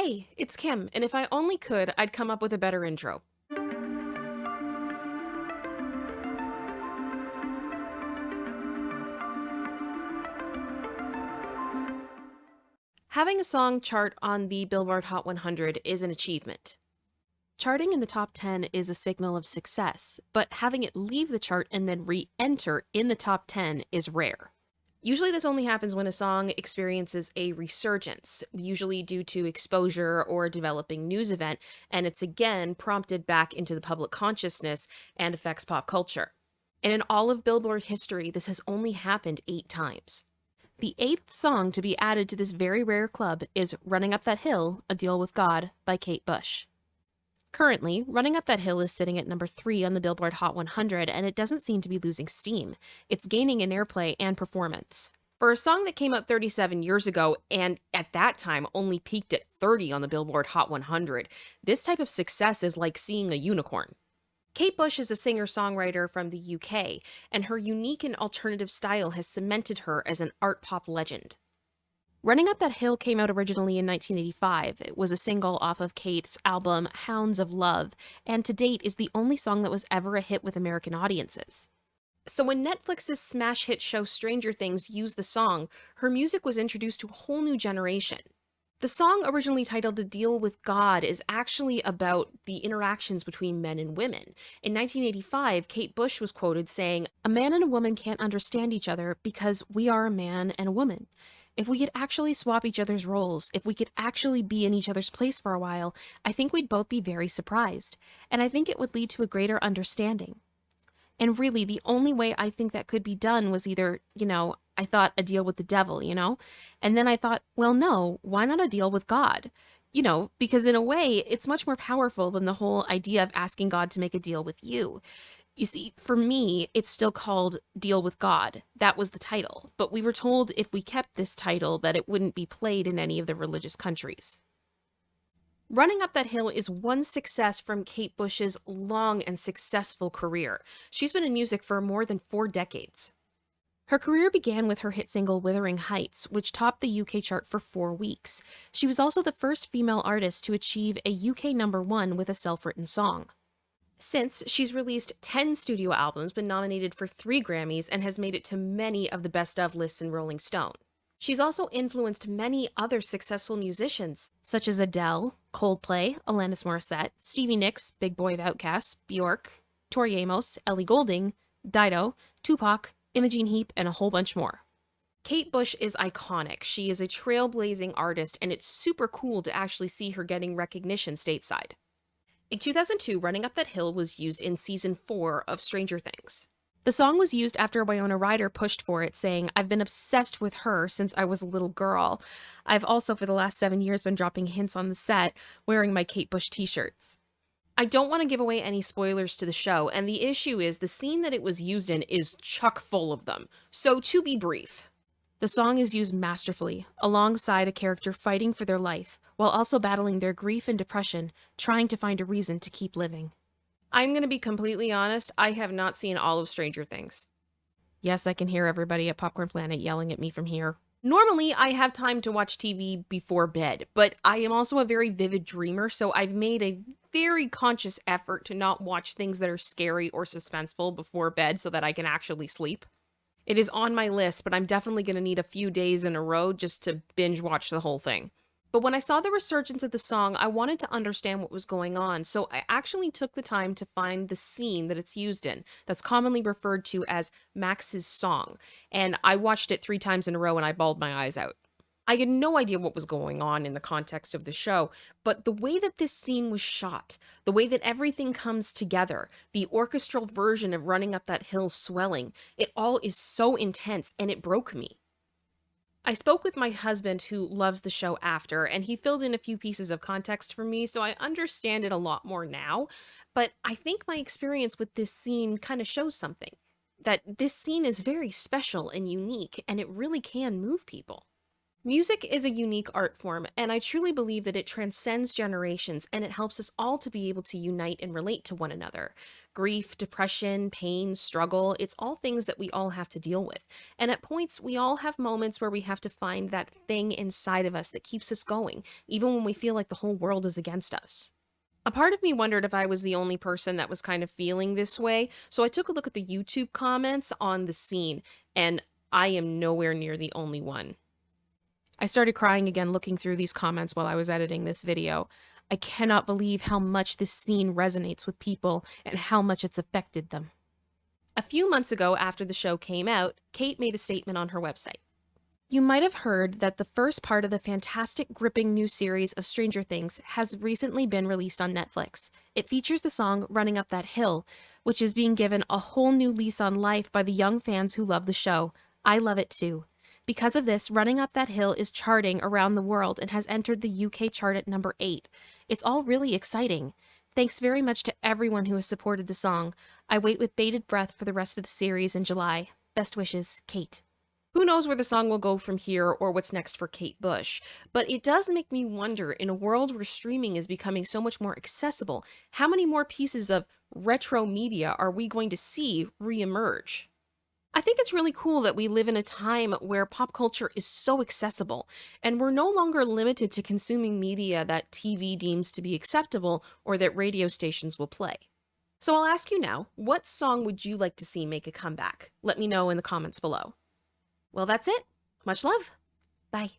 Hey, it's Kim, and if I only could, I'd come up with a better intro. Having a song chart on the Billboard Hot 100 is an achievement. Charting in the top 10 is a signal of success, but having it leave the chart and then re enter in the top 10 is rare. Usually, this only happens when a song experiences a resurgence, usually due to exposure or a developing news event, and it's again prompted back into the public consciousness and affects pop culture. And in all of Billboard history, this has only happened 8 times. The eighth song to be added to this very rare club is Running Up That Hill, A Deal with God by Kate Bush. Currently, Running Up That Hill is sitting at number 3 on the Billboard Hot 100, and it doesn't seem to be losing steam. It's gaining in airplay and performance. For a song that came out 37 years ago and at that time only peaked at 30 on the Billboard Hot 100, this type of success is like seeing a unicorn. Kate Bush is a singer-songwriter from the UK, and her unique and alternative style has cemented her as an art pop legend. Running Up That Hill came out originally in 1985. It was a single off of Kate's album Hounds of Love, and to date is the only song that was ever a hit with American audiences. So when Netflix's smash hit show Stranger Things used the song, her music was introduced to a whole new generation. The song, originally titled A Deal with God, is actually about the interactions between men and women. In 1985, Kate Bush was quoted saying, "A man and a woman can't understand each other because we are a man and a woman. If we could actually swap each other's roles, if we could actually be in each other's place for a while, I think we'd both be very surprised. And I think it would lead to a greater understanding." And really, the only way I think that could be done was either, I thought a deal with the devil, And then I thought, well, no, why not a deal with God? Because in a way, it's much more powerful than the whole idea of asking God to make a deal with you. You see, for me, it's still called Deal with God. That was the title. But we were told if we kept this title that it wouldn't be played in any of the religious countries. Running Up That Hill is one success from Kate Bush's long and successful career. She's been in music for more than 4 decades. Her career began with her hit single Wuthering Heights, which topped the UK chart for 4 weeks. She was also the first female artist to achieve a UK #1 with a self-written song. Since, she's released 10 studio albums, been nominated for 3 Grammys, and has made it to many of the best of lists in Rolling Stone. She's also influenced many other successful musicians, such as Adele, Coldplay, Alanis Morissette, Stevie Nicks, Big Boy of Outkast, Bjork, Tori Amos, Ellie Goulding, Dido, Tupac, Imogen Heap, and a whole bunch more. Kate Bush is iconic. She is a trailblazing artist, and it's super cool to actually see her getting recognition stateside. In 2002, Running Up That Hill was used in season 4 of Stranger Things. The song was used after Winona Ryder pushed for it, saying, "I've been obsessed with her since I was a little girl. I've also, for the last 7 years, been dropping hints on the set, wearing my Kate Bush t-shirts." I don't want to give away any spoilers to the show, and the issue is the scene that it was used in is chock full of them. So to be brief, the song is used masterfully, alongside a character fighting for their life, while also battling their grief and depression, trying to find a reason to keep living. I'm going to be completely honest, I have not seen all of Stranger Things. Yes, I can hear everybody at Popcorn Planet yelling at me from here. Normally, I have time to watch TV before bed, but I am also a very vivid dreamer, so I've made a very conscious effort to not watch things that are scary or suspenseful before bed so that I can actually sleep. It is on my list, but I'm definitely going to need a few days in a row just to binge watch the whole thing. But when I saw the resurgence of the song, I wanted to understand what was going on, so I actually took the time to find the scene that it's used in, that's commonly referred to as Max's song, and I watched it 3 times in a row and I bawled my eyes out. I had no idea what was going on in the context of the show, but the way that this scene was shot, the way that everything comes together, the orchestral version of Running Up That Hill swelling, it all is so intense and it broke me. I spoke with my husband who loves the show after, and he filled in a few pieces of context for me, so I understand it a lot more now, but I think my experience with this scene kind of shows something. That this scene is very special and unique, and it really can move people. Music is a unique art form, and I truly believe that it transcends generations and it helps us all to be able to unite and relate to one another. Grief, depression, pain, struggle, it's all things that we all have to deal with. And at points, we all have moments where we have to find that thing inside of us that keeps us going, even when we feel like the whole world is against us. A part of me wondered if I was the only person that was kind of feeling this way, so I took a look at the YouTube comments on the scene, and I am nowhere near the only one. I started crying again looking through these comments while I was editing this video. I cannot believe how much this scene resonates with people and how much it's affected them. A few months ago, after the show came out, Kate made a statement on her website. You might have heard that the first part of the fantastic, gripping new series of Stranger Things has recently been released on Netflix. It features the song Running Up That Hill, which is being given a whole new lease on life by the young fans who love the show. I love it too. Because of this, Running Up That Hill is charting around the world and has entered the UK chart at number 8. It's all really exciting. Thanks very much to everyone who has supported the song. I wait with bated breath for the rest of the series in July. Best wishes, Kate. Who knows where the song will go from here or what's next for Kate Bush, but it does make me wonder, in a world where streaming is becoming so much more accessible, how many more pieces of retro media are we going to see reemerge? I think it's really cool that we live in a time where pop culture is so accessible, and we're no longer limited to consuming media that TV deems to be acceptable or that radio stations will play. So I'll ask you now, what song would you like to see make a comeback? Let me know in the comments below. Well, that's it. Much love. Bye.